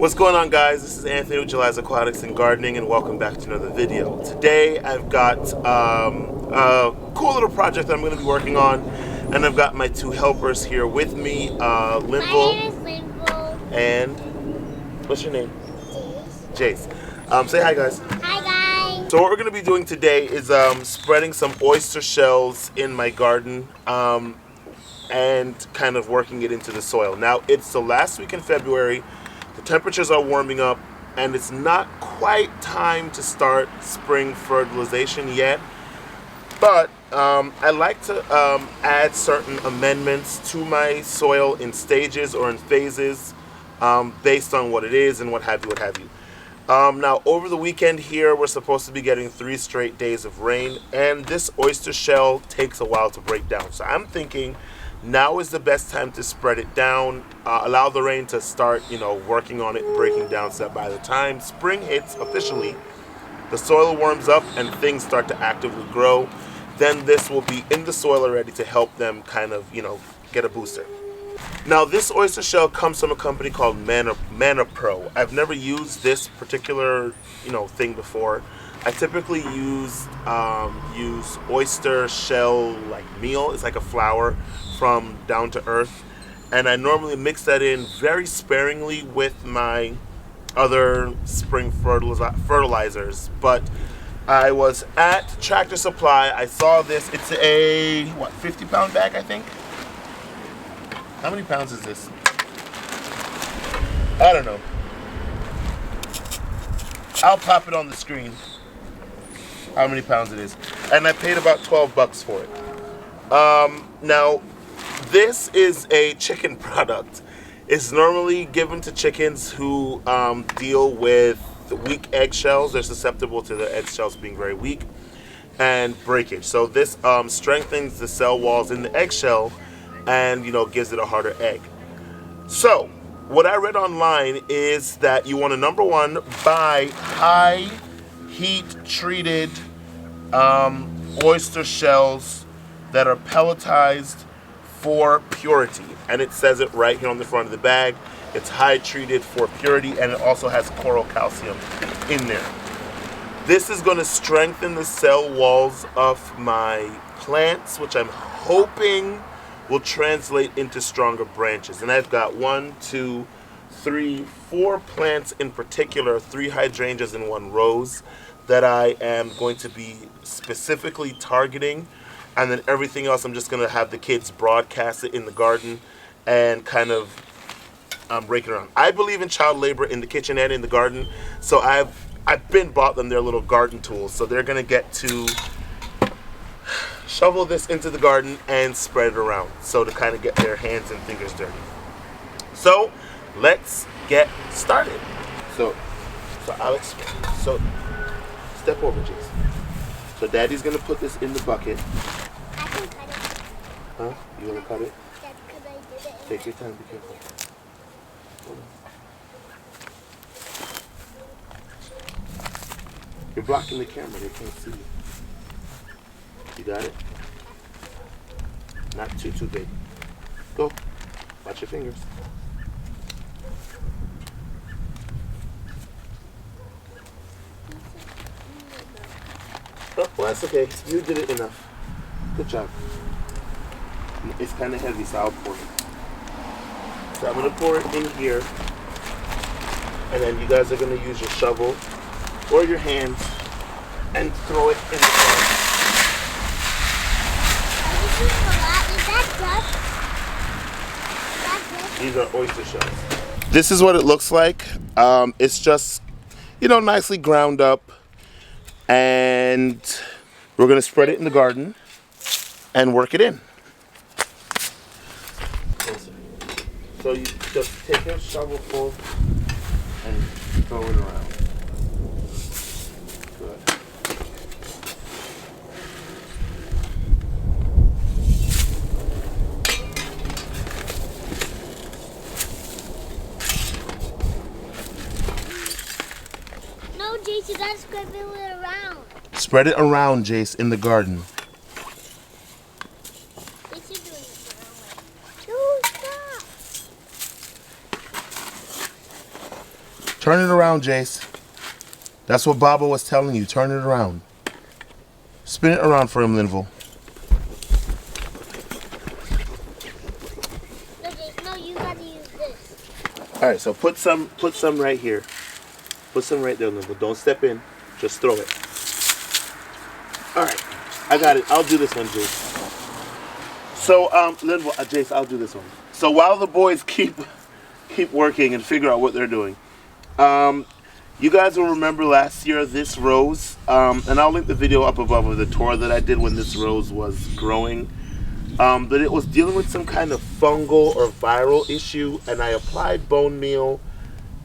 What's going on, guys? This is Anthony with Jhuly Aquatics and Gardening, and welcome back to another video. Today I've got a cool little project that I'm going to be working on, and I've got my two helpers here with me, Linville. My name is Linville. And what's your name? Jace. Say hi, guys. Hi, guys. So what we're going to be doing today is spreading some oyster shells in my garden and kind of working it into the soil. Now, it's the last week in February. The temperatures are warming up, and it's not quite time to start spring fertilization yet. But I like to add certain amendments to my soil in stages or in phases based on what it is and what have you, Now, over the weekend here, we're supposed to be getting 3 straight days of rain, and this oyster shell takes a while to break down. So I'm thinking now is the best time to spread it down, allow the rain to start, working on it, breaking down, so that by the time spring hits officially, the soil warms up and things start to actively grow. Then this will be in the soil already to help them kind of, get a booster. Now, this oyster shell comes from a company called Mana Pro. I've never used this particular, thing before. I typically use oyster shell like meal. It's like a flour from Down to Earth, and I normally mix that in very sparingly with my other spring fertilizers. But I was at Tractor Supply. I saw this. It's a 50-pound bag, I think. How many pounds is this? I don't know. I'll pop it on the screen how many pounds it is. And I paid about $12 for it. Now, this is a chicken product. It's normally given to chickens who deal with weak eggshells. They're susceptible to the eggshells being very weak and breakage. So this strengthens the cell walls in the eggshell and gives it a harder egg. So what I read online is that you want to, number one, buy high heat treated oyster shells that are pelletized for purity, and it says it right here on the front of the bag. It's high treated for purity, and it also has coral calcium in there. This is going to strengthen the cell walls of my plants, which I'm hoping will translate into stronger branches. And I've got 1, 2, 3, 4 plants in particular, 3 hydrangeas and 1 rose, that I am going to be specifically targeting. And then everything else, I'm just going to have the kids broadcast it in the garden and kind of rake it around. I believe in child labor in the kitchen and in the garden, so I've bought them their little garden tools. So they're going to get to shovel this into the garden and spread it around, so to kind of get their hands and fingers dirty. So let's get started. So Alex, step over, Jason. So Daddy's gonna put this in the bucket. I can cut it. Huh? You wanna cut it? That's because I did it. Take your time, be careful. Hold on. You're blocking the camera, they can't see you. You got it? Not too big. Go. Watch your fingers. Oh, well, that's okay. You did it enough. Good job. It's kind of heavy, so I'll pour it. So I'm going to pour it in here. And then you guys are going to use your shovel or your hands and throw it in the garden. These are oyster shells. This is what it looks like. It's just, nicely ground up. And we're going to spread it in the garden and work it in. So you just take a shovelful and throw it around. Good. No, Jace, you gotta spread it around. Spread it around, Jace, in the garden. Jace, you're doing it the wrong way. Turn it around, Jace. That's what Baba was telling you. Turn it around. Spin it around for him, Linville. No, Jace, no, you gotta use this. All right, so put some right here. Put some right there, Linville. Don't step in. Just throw it. All right, I got it. I'll do this one, Jace. So, Linville, Jace, I'll do this one. So while the boys keep working and figure out what they're doing, you guys will remember last year this rose, and I'll link the video up above of the tour that I did when this rose was growing. But it was dealing with some kind of fungal or viral issue, and I applied bone meal.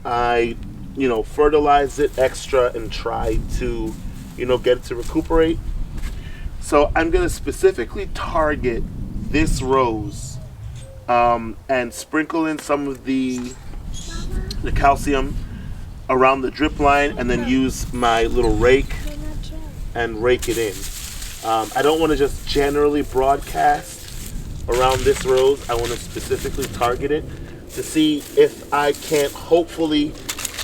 I, fertilized it extra and tried to, get it to recuperate. So I'm going to specifically target this rose and sprinkle in some of the calcium around the drip line, and then use my little rake and rake it in. I don't want to just generally broadcast around this rose. I want to specifically target it to see if I can't hopefully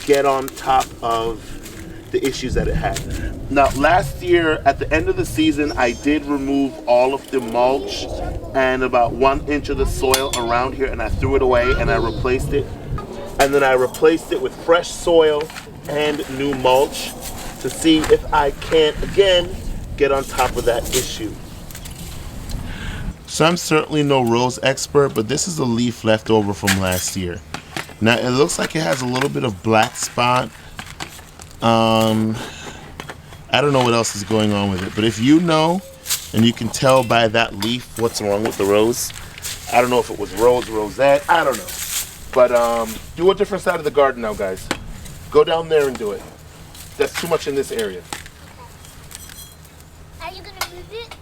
get on top of the issues that it had. Now, last year at the end of the season, I did remove all of the mulch and about 1 inch of the soil around here, and I threw it away and I replaced it. And then I replaced it with fresh soil and new mulch to see if I can't, again, get on top of that issue. So I'm certainly no rose expert, but this is a leaf left over from last year. Now it looks like it has a little bit of black spot. I don't know what else is going on with it, but if you know, and you can tell by that leaf what's wrong with the rose, I don't know if it was rose, rosette, I don't know. But do a different side of the garden now, guys. Go down there and do it. That's too much in this area. Are you gonna move it?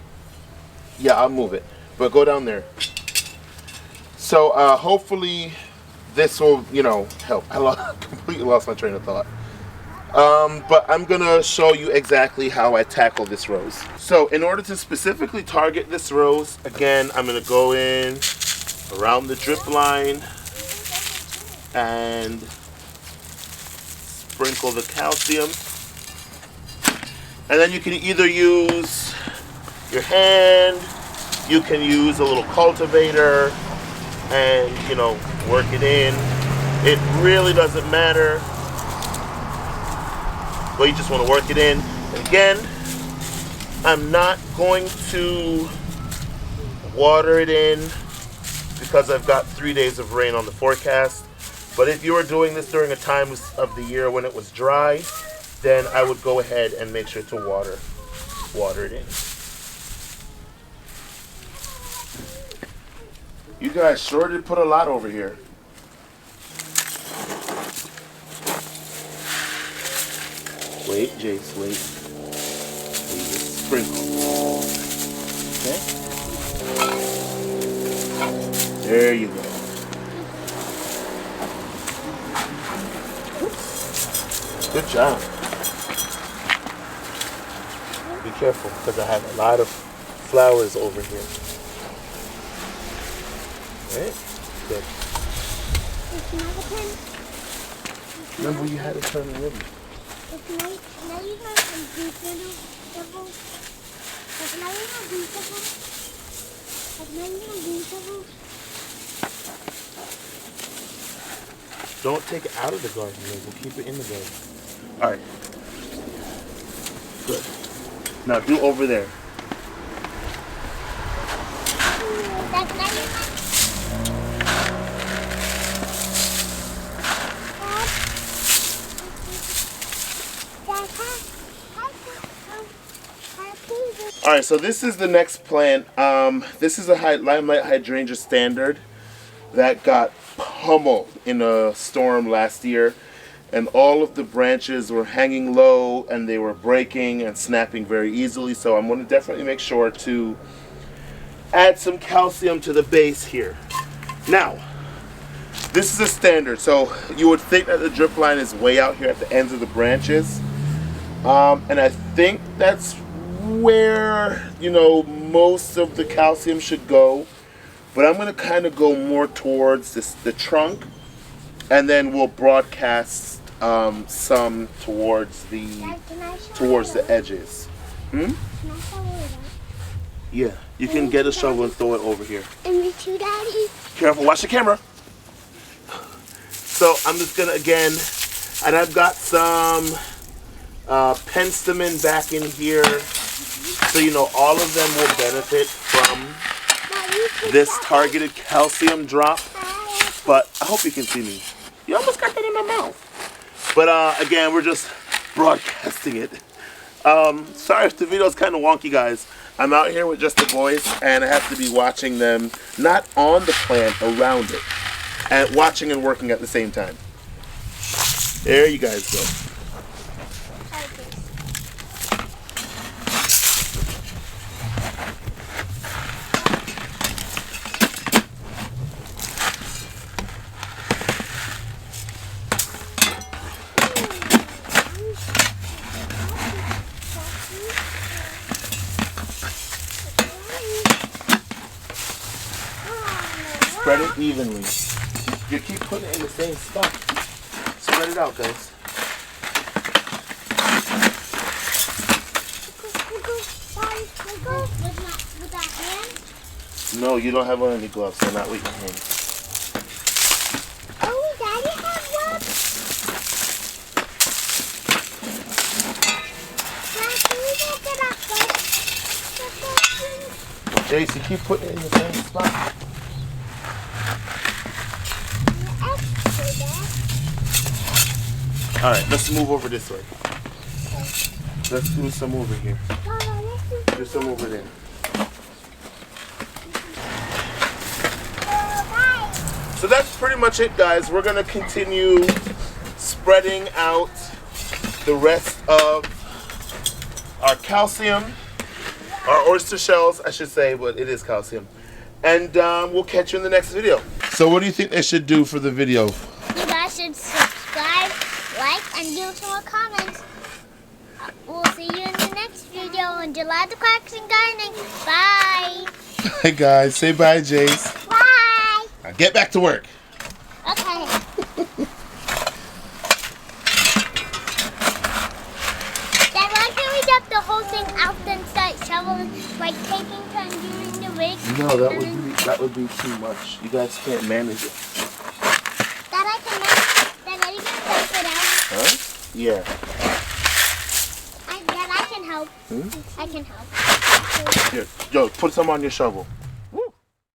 Yeah, I'll move it. But go down there. So hopefully this will, help. I completely lost my train of thought. But I'm gonna show you exactly how I tackle this rose. So in order to specifically target this rose, again, I'm gonna go in around the drip line and sprinkle the calcium. And then you can either use your hand, you can use a little cultivator and, work it in. It really doesn't matter. But you just want to work it in. And again, I'm not going to water it in because I've got 3 days of rain on the forecast. But if you were doing this during a time of the year when it was dry, then I would go ahead and make sure to water it in. You guys sure did put a lot over here. Wait, Jace, wait. Sprinkle. Okay? There you go. Good job. Be careful, because I have a lot of flowers over here. Right? Good. Remember you had to turn the ribbon. Now you got some deep little doubles. Now you got deep doubles. Now you got deep doubles. Don't take it out of the garden, we'll keep it in the garden. Alright. Good. Now do over there. Alright, so this is the next plant. This is a limelight hydrangea standard that got pummeled in a storm last year, and all of the branches were hanging low and they were breaking and snapping very easily. So I'm going to definitely make sure to add some calcium to the base here. Now, this is a standard, so you would think that the drip line is way out here at the ends of the branches, and I think that's where most of the calcium should go. But I'm going to kind of go more towards the trunk, and then we'll broadcast some towards the edges. Can I shovel it out? Yeah, you can get a shovel and throw it over here. And me too, Daddy. Careful, watch the camera. So I'm just gonna again, and I've got some penstemon back in here, so you know all of them will benefit from this targeted calcium drop. But I hope you can see me. You almost got that in my mouth. But again, we're just broadcasting it. Sorry if the video's kind of wonky, guys. I'm out here with just the boys, and I have to be watching them, not on the plant, around it. And watching and working at the same time. There you guys go. Spread it evenly. You keep putting it in the same spot. Spread it out, guys. With that hand? No, you don't have on any gloves, so not with your hands. Oh, Daddy has one. Dad, can we go get our foot? Jace, you keep putting it in the same spot. Alright, let's move over this way. Let's do some over here. Do some over there. So that's pretty much it, guys. We're going to continue spreading out the rest of our calcium, our oyster shells, I should say, but it is calcium. And we'll catch you in the next video. So what do you think they should do for the video? You guys should subscribe, like, and leave some more comments. We'll see you in the next video on Jhuly the Aquatics and Gardening. Bye. Hey guys, say bye, Jace. Bye. Now get back to work. Okay. Then why can't we dump the whole thing out and start shoveling, like taking turns during the week? No, that would be too much. You guys can't manage it. That I can manage. Then are you gonna dump it out? Huh? Yeah. Then I can help. I can help. Here, yo, put some on your shovel.